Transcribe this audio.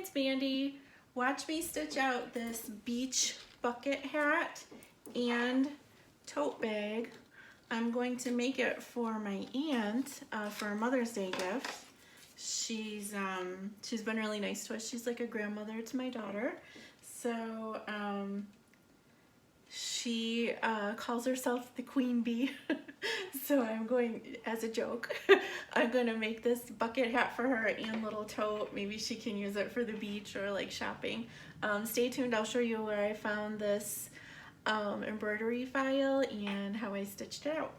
it's Mandy. Watch me stitch out this beach bucket hat and tote bag. I'm going to make it for my aunt for a Mother's Day gift. She's been really nice to us. She's like a grandmother to my daughter. So she calls herself the Queen Bee. So I'm going, as a joke, I'm gonna make this bucket hat for her and little tote. Maybe she can use it for the beach or like shopping. Stay tuned, I'll show you where I found this embroidery file and how I stitched it out.